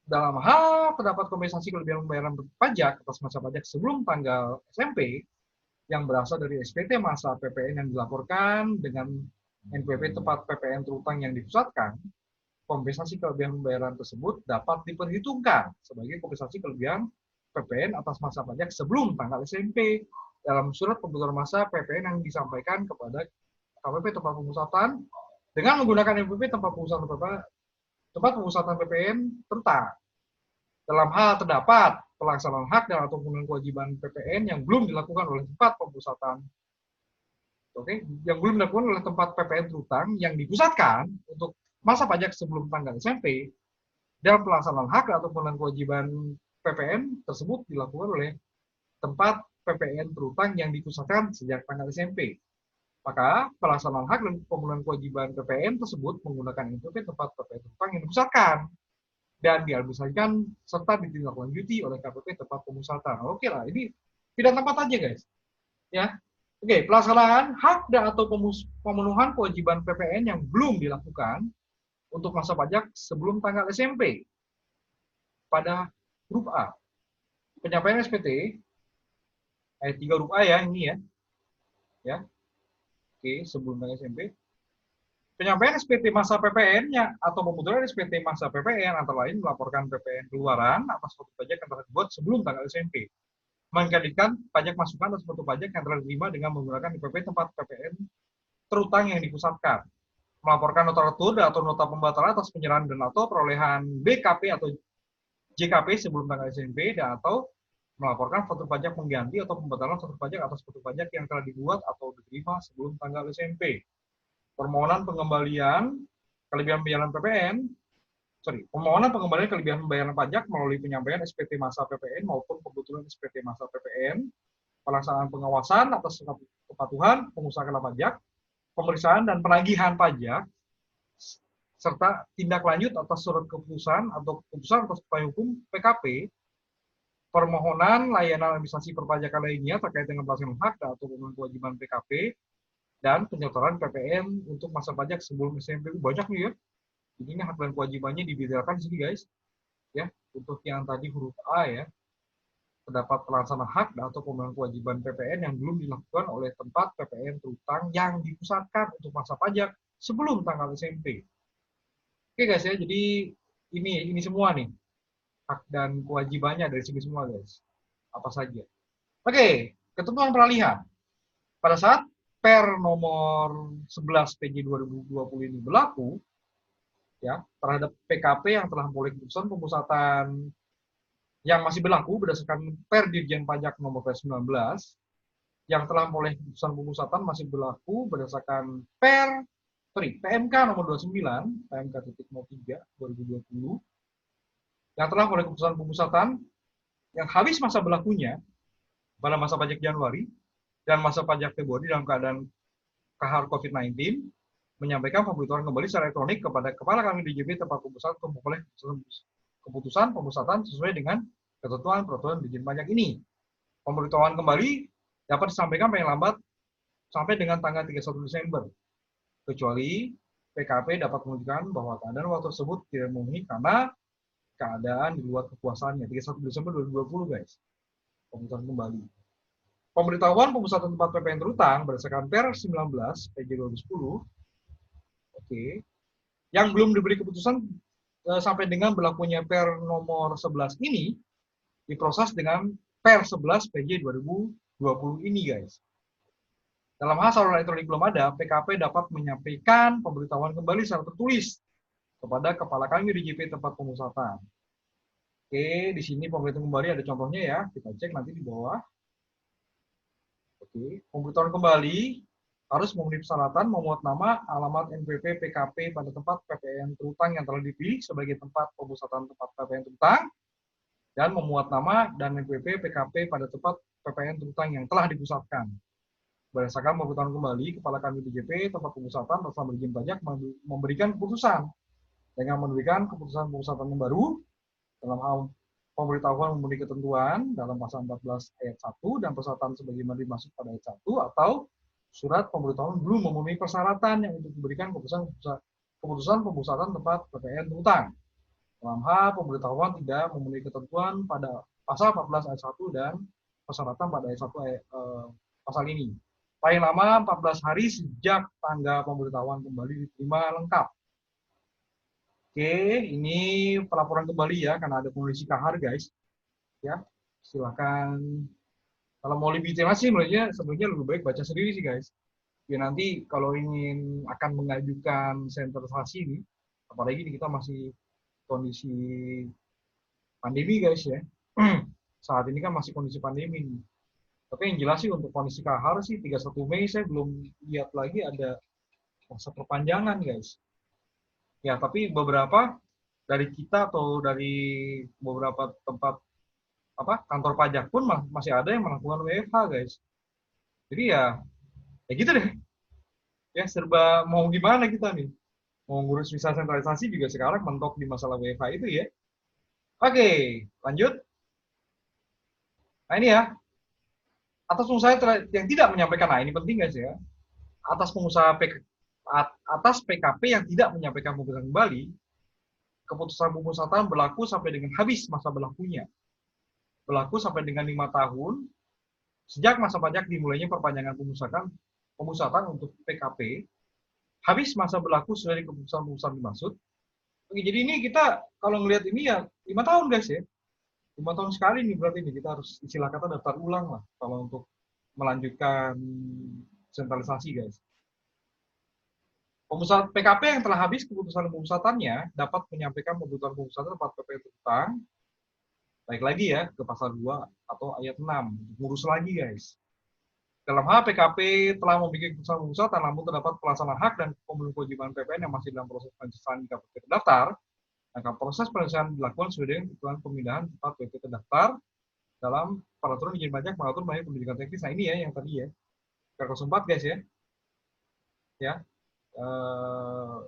Dalam hal terdapat kompensasi kelebihan pembayaran pajak atas masa pajak sebelum tanggal SMP yang berasal dari SPT masa PPN yang dilaporkan dengan NPWP tempat PPN terutang yang dipusatkan, kompensasi kelebihan pembayaran tersebut dapat diperhitungkan sebagai kompensasi kelebihan PPN atas masa pajak sebelum tanggal SMP dalam surat pembentukan masa PPN yang disampaikan kepada KPP tempat pemusatan dengan menggunakan NPWP tempat pemusatan PPN terutang. Dalam hal terdapat pelaksanaan hak dan atau pemenuhan kewajiban PPN yang belum dilakukan oleh tempat pemusatan, yang belum dilakukan oleh tempat PPN terutang yang dipusatkan untuk masa pajak sebelum tanggal SMP, dan pelaksanaan hak atau pemenuhan kewajiban PPN tersebut dilakukan oleh tempat PPN terutang yang dipusatkan sejak tanggal SMP. Maka pelaksanaan hak dan pemenuhan kewajiban PPN tersebut menggunakan NPWP tempat PPN terutang yang dipusatkan dan diadministrasikan serta ditindaklanjuti oleh KPP tempat pemusatan. Oke lah, ini tidak tempat aja guys. Ya, oke, pelaksanaan hak dan atau pemenuhan kewajiban PPN yang belum dilakukan untuk masa pajak sebelum tanggal SMP. Pada grup A, penyampaian SPT ayat 3 huruf A ya ini ya. Ya. Oke, sebelum tanggal SMP. Penyampaian SPT masa PPN-nya atau pembutuhan SPT masa PPN antara lain melaporkan PPN keluaran atas suatu pajak yang telah dibuat sebelum tanggal SMP. Menggantikan pajak masukan atas suatu pajak yang telah diterima dengan menggunakan IPP tempat PPN terutang yang dipusatkan. Melaporkan nota retur atau nota pembatalan atas penyerahan dan atau perolehan BKP atau JKP sebelum tanggal SMP dan atau melaporkan faktur pajak pengganti atau pembatalan faktur pajak atas faktur pajak yang telah dibuat atau diterima sebelum tanggal SMP. Permohonan pengembalian kelebihan pembayaran PPN, permohonan pengembalian kelebihan pembayaran pajak melalui penyampaian SPT masa PPN maupun kebetulan SPT masa PPN, pelaksanaan pengawasan atas kepatuhan pengusaha kena pajak, pemeriksaan dan penagihan pajak, serta tindak lanjut atas surat keputusan atau keputusan atas upaya hukum PKP, permohonan layanan administrasi perpajakan lainnya terkait dengan pelaksanaan hak atau pemenuhan kewajiban PKP, dan penyetoran PPN untuk masa pajak sebelum SMP. Banyak nih ya. Jadi ini hak dan kewajibannya dibedakan di sini guys. Ya, untuk yang tadi huruf A ya, terdapat pelaksana hak atau pemenuhan kewajiban PPN yang belum dilakukan oleh tempat PPN terutang yang dipusatkan untuk masa pajak sebelum tanggal SMP. Oke guys ya, jadi ini semua nih hak dan kewajibannya dari sini semua guys. Apa saja? Oke, ketentuan peralihan. Pada saat Per nomor 11 PJ 2020 ini berlaku, ya, terhadap PKP yang telah memperoleh keputusan pemusatan yang masih berlaku berdasarkan Per Dirjen Pajak nomor 19, yang telah memperoleh keputusan pemusatan masih berlaku berdasarkan PMK nomor 29, PMK titik 03 2020, yang telah memperoleh keputusan pemusatan yang habis masa berlakunya pada masa pajak Januari dan masa pajak Februari dalam keadaan kahar COVID-19, menyampaikan pemberitahuan kembali secara elektronik kepada Kepala Kami DJP tempat pemusatan untuk memperoleh keputusan pemusatan sesuai dengan ketentuan peraturan Dirjen Pajak ini. Pemberitahuan kembali dapat disampaikan paling lambat sampai dengan tanggal 31 Desember, kecuali PKP dapat menunjukkan bahwa keadaan waktu tersebut tidak memenuhi karena keadaan di luar kekuasaannya. 31 Desember 2020 guys, pemberitahuan kembali. Pemberitahuan pemusatan tempat PPN terutang berdasarkan Per 19 PJ 2010, oke, yang belum diberi keputusan sampai dengan berlakunya Per nomor 11 ini diproses dengan Per 11 PJ 2020 ini guys. Dalam hal saluran elektronik belum ada, PKP dapat menyampaikan pemberitahuan kembali secara tertulis kepada Kepala Kami DJP tempat pemusatan. Oke, di sini pemberitahuan kembali ada contohnya ya, kita cek nanti di bawah. Oke, pemberitahuan kembali harus memenuhi persyaratan memuat nama, alamat NPWP PKP pada tempat PPN terutang yang telah dipilih sebagai tempat pemusatan tempat PPN terutang, dan memuat nama dan NPWP PKP pada tempat PPN terutang yang telah dipusatkan. Berdasarkan pemberitahuan kembali, Kepala Kami DJP tempat pemusatan bersama Dirjen Pajak memberikan keputusan dengan memberikan keputusan pemusatan yang baru dalam hal pemberitahuan memenuhi ketentuan dalam pasal 14 ayat 1 dan persyaratan sebagaimana dimaksud pada ayat 1, atau surat pemberitahuan belum memenuhi persyaratan yang untuk diberikan keputusan pemusatan tempat PPN terutang dalam hal pemberitahuan tidak memenuhi ketentuan pada pasal 14 ayat 1 dan persyaratan pada ayat 1 pasal ini. Paling lama 14 hari sejak tanggal pemberitahuan kembali diterima lengkap. Oke, ini pelaporan kembali ya, karena ada kondisi kahar guys. Ya, silakan. Kalau mau lebih detail sih, sebenarnya lebih baik baca sendiri sih guys. Ya nanti kalau ingin akan mengajukan sentralisasi ini, apalagi kita masih kondisi pandemi guys ya. Saat ini kan masih kondisi pandemi. Tapi yang jelas sih untuk kondisi kahar sih 31 Mei saya belum lihat lagi ada masa perpanjangan guys. Ya, tapi beberapa dari kita atau dari beberapa tempat kantor pajak pun masih ada yang melakukan WFH guys. Jadi ya gitu deh. Ya serba mau gimana kita nih. Mau ngurus visa sentralisasi juga sekarang mentok di masalah WFH itu ya. Oke, lanjut. Nah ini ya, atas pengusaha yang tidak menyampaikan, nah ini penting guys ya. Atas PKP yang tidak menyampaikan pemberitahuan kembali, keputusan pemusatan berlaku sampai dengan habis masa berlakunya. Berlaku sampai dengan 5 tahun sejak masa pajak dimulainya perpanjangan pemusatan untuk PKP, habis masa berlaku sesuai keputusan pemusatan dimaksud. Oke, jadi ini kita kalau ngelihat ini ya 5 tahun guys ya. 5 tahun sekali nih berarti ini kita harus istilah kata daftar ulang lah kalau untuk melanjutkan sentralisasi guys. Pemusat PKP yang telah habis keputusan pemusatannya dapat menyampaikan kebutuhan pemusatan tempat PPN terutang, baik lagi ya ke pasal 2 atau ayat 6, ngurus lagi guys. Dalam hal PKP telah memiliki keputusan pemusatan namun terdapat pelaksanaan hak dan pemenuhan kewajiban PPN yang masih dalam proses penyelesaian di KPP terdaftar, maka proses penyelesaian dilakukan sesuai dengan ketentuan pemindahan tempat PPN terdaftar dalam peraturan izin pajak mengatur mengenai pendidikan teknis. Nah ini ya yang tadi ya, K04 guys ya. Ya.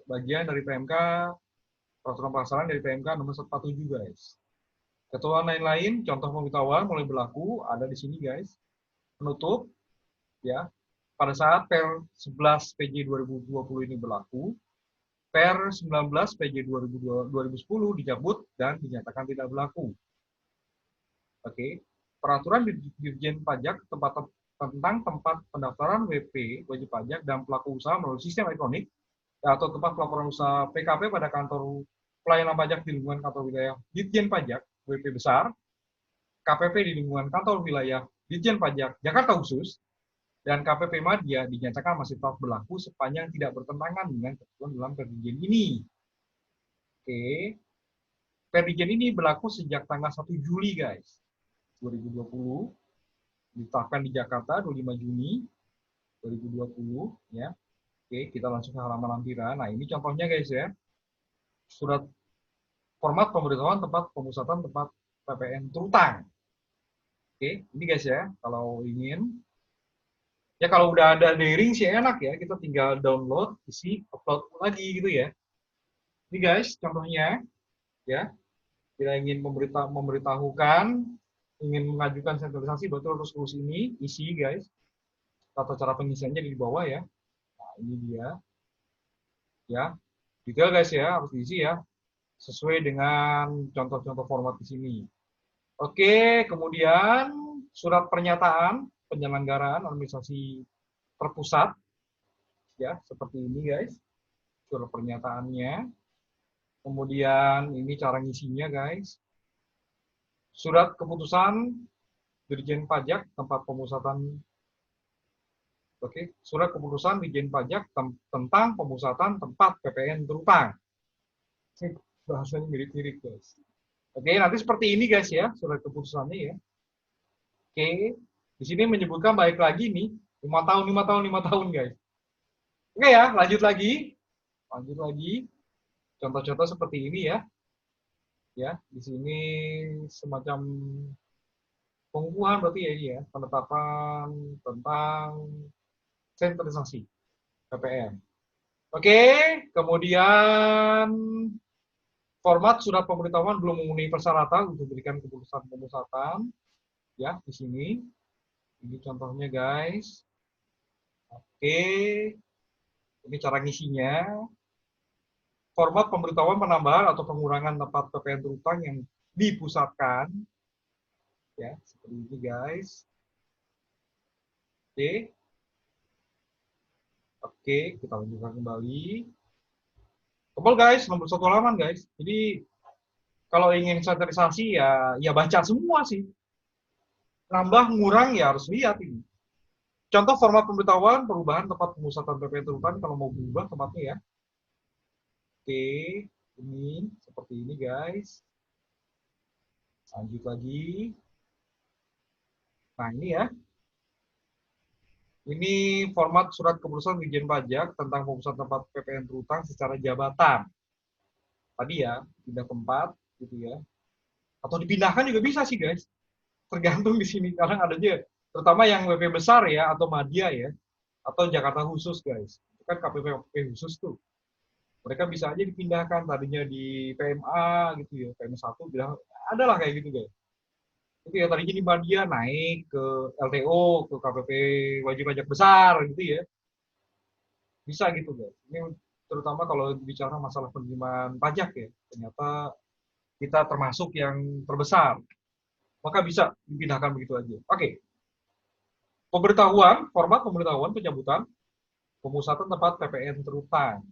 Bagian dari PMK, peraturan pelaksanaan dari PMK nomor 147 guys. Ketentuan lain-lain, contoh pemberitahuan mulai berlaku ada di sini guys. Penutup, ya. pada saat Per 11 PJ 2020 ini berlaku, Per 19 PJ 2010 dicabut dan dinyatakan tidak berlaku. Oke, peraturan Dirjen Pajak tentang tempat pendaftaran WP wajib pajak dan pelaku usaha melalui sistem elektronik atau tempat pelaporan usaha PKP pada kantor pelayanan pajak di lingkungan kantor wilayah Ditjen Pajak WP besar, KPP di lingkungan kantor wilayah Ditjen Pajak Jakarta khusus, dan KPP Madya dinyatakan masih tetap berlaku sepanjang tidak bertentangan dengan ketentuan dalam Perdijen ini. Oke, Perdijen ini berlaku sejak tanggal 1 Juli, guys, 2020, ditetapkan di Jakarta 25 Juni 2020, ya. Oke, kita langsung ke halaman lampiran. Nah, ini contohnya, guys, ya. Surat format pemberitahuan tempat pemusatan tempat PPN terutang. Oke, ini guys ya, kalau ingin. Ya kalau udah ada daring sih enak ya, kita tinggal download, isi, upload lagi gitu ya. Ini guys, contohnya ya, kita ingin memberitahukan, ingin mengajukan sentralisasi, berarti harus tulis ini, isi guys. Tata cara pengisiannya di bawah ya. Nah, ini dia. Ya, detail guys ya, harus diisi ya, sesuai dengan contoh-contoh format di sini. Oke, kemudian surat pernyataan penyelenggaraan administrasi terpusat, ya seperti ini guys, surat pernyataannya. Kemudian ini cara ngisinya guys. Surat keputusan Dirjen Pajak tempat pemusatan. Oke, surat keputusan Dirjen Pajak tentang pemusatan tempat PPN terutang. Bahasanya mirip-mirip guys. Oke, nanti seperti ini guys ya, surat keputusannya ya. Oke, di sini menyebutkan baik lagi nih, 5 tahun, 5 tahun, 5 tahun guys. Oke ya, lanjut lagi. Lanjut lagi. Contoh-contoh seperti ini ya. Ya, di sini semacam pengukuhan berarti ya ini ya, penetapan tentang sentralisasi PPN. Oke, kemudian format surat pemberitahuan belum memenuhi persyaratan untuk diberikan keputusan pemusatan. Ya, di sini. Ini contohnya guys. Oke, ini cara ngisinya. Format pemberitahuan penambahan atau pengurangan tempat PPN terutang yang dipusatkan. Ya, seperti ini guys. Oke. Oke, kita lanjutkan kembali. Tebal guys, nomor 1 halaman guys. Jadi kalau ingin sentralisasi ya baca semua sih. Nambah, ngurang ya harus lihat ini. Contoh format pemberitahuan perubahan tempat pemusatan PPN terutang kalau mau berubah tempatnya ya. Oke, ini seperti ini guys. Lanjut lagi. Nah ini ya. Ini format surat keputusan Dirjen Pajak tentang pemusatan tempat PPN terutang secara jabatan. Tadi ya, pindah tempat gitu ya. Atau dipindahkan juga bisa sih guys. Tergantung di sini. Kadang ada aja, terutama yang WP besar ya, atau Madya ya, atau Jakarta khusus guys. Itu kan KPP khusus tuh. Mereka bisa aja dipindahkan tadinya di PMA gitu ya, PMA 1 bilang adalah kayak gitu guys. Itu ya tadinya di Madya naik ke LTO, ke KPP wajib pajak besar gitu ya. Bisa gitu guys. Ini terutama kalau bicara masalah penerimaan pajak ya, ternyata kita termasuk yang terbesar. Maka bisa dipindahkan begitu aja. Oke. Pemberitahuan, format pemberitahuan pencabutan pemusatan tempat PPN terutang.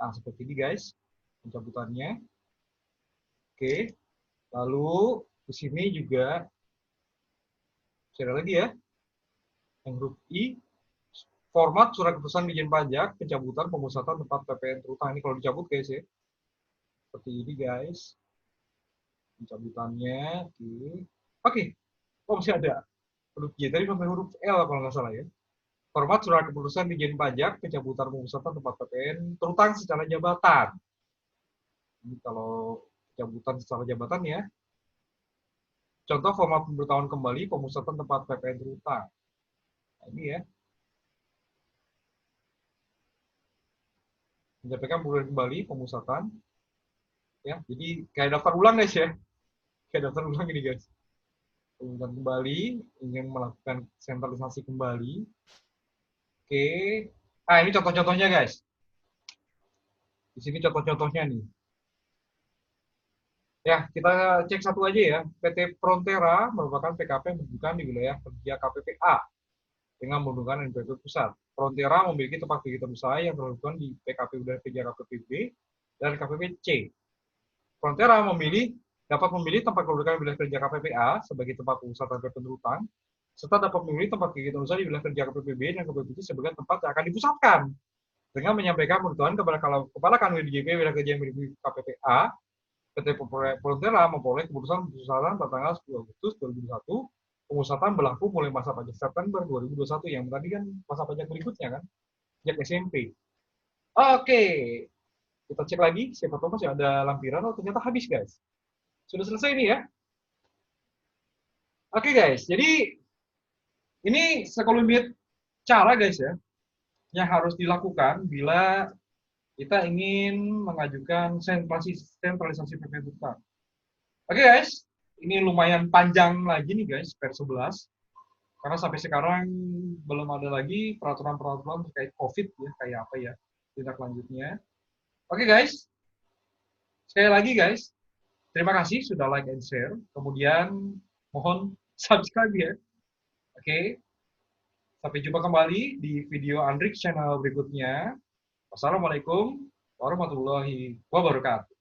Nah, seperti ini guys, pencabutannya. Oke. Lalu di sini juga saya lagi ya. Yang huruf I, format surat keputusan Dirjen Pajak pencabutan pemusatan tempat PPN terutang. Ini kalau dicabut guys ya. Seperti ini guys. Pencabutannya. Oke. Oh, masih ada huruf J. Tadi sampai huruf L kalau nggak salah ya. Format surat keputusan Dirjen Pajak pencabutan pemusatan tempat PPN terutang secara jabatan. Ini kalau pencabutan secara jabatan ya. Contoh format pemberitahuan kembali pemusatan tempat PPN terutang. Nah, ini ya. Menyampaikan pemberitahuan kembali pemusatan. Ya, jadi kayak daftar ulang guys ya. Kayak daftar ulang ini guys. Pemusatan kembali, ingin melakukan sentralisasi kembali. Oke. Nah, ini contoh-contohnya, guys. Di sini contoh-contohnya nih. Ya, kita cek satu aja ya. PT Frontera merupakan PKP yang didirikan di wilayah kerja KPPA dengan menggunakan NPWP pusat. Frontera memiliki tempat kegiatan usaha yang terhubung di PKP Wilayah Kerja KPPB dan KPPC. Frontera dapat memilih tempat kedudukan wilayah kerja KPPA sebagai tempat pusat dan penuntutan, serta dapat memilih tempat kegiatan usaha di wilayah kerja KPPB dan KPPC sebagai tempat yang akan dipusatkan dengan menyampaikan kebutuhan kepada Kepala Kanwil DJP wilayah kerja yang memiliki KPPA. PT Frontera memperoleh keputusan pemusatan pada tanggal 10 Agustus 2021. Pemusatan berlaku mulai masa pajak September 2021 yang tadi kan masa pajak berikutnya kan, sejak SMP. Oke, kita cek lagi siapa tahu masih ada lampiran. Oh, ternyata habis, guys. Sudah selesai nih ya. Oke, guys, jadi ini sekelumit cara, guys, ya, yang harus dilakukan bila kita ingin mengajukan sentralisasi PPN. Oke, guys, ini lumayan panjang lagi nih, guys, per 11. Karena sampai sekarang belum ada lagi peraturan-peraturan terkait COVID ya, kayak apa ya tindak lanjutnya. Oke, guys, sekali lagi, guys, terima kasih sudah like and share. Kemudian mohon subscribe ya. Oke, sampai jumpa kembali di video Andrik channel berikutnya. Wassalamualaikum warahmatullahi wabarakatuh.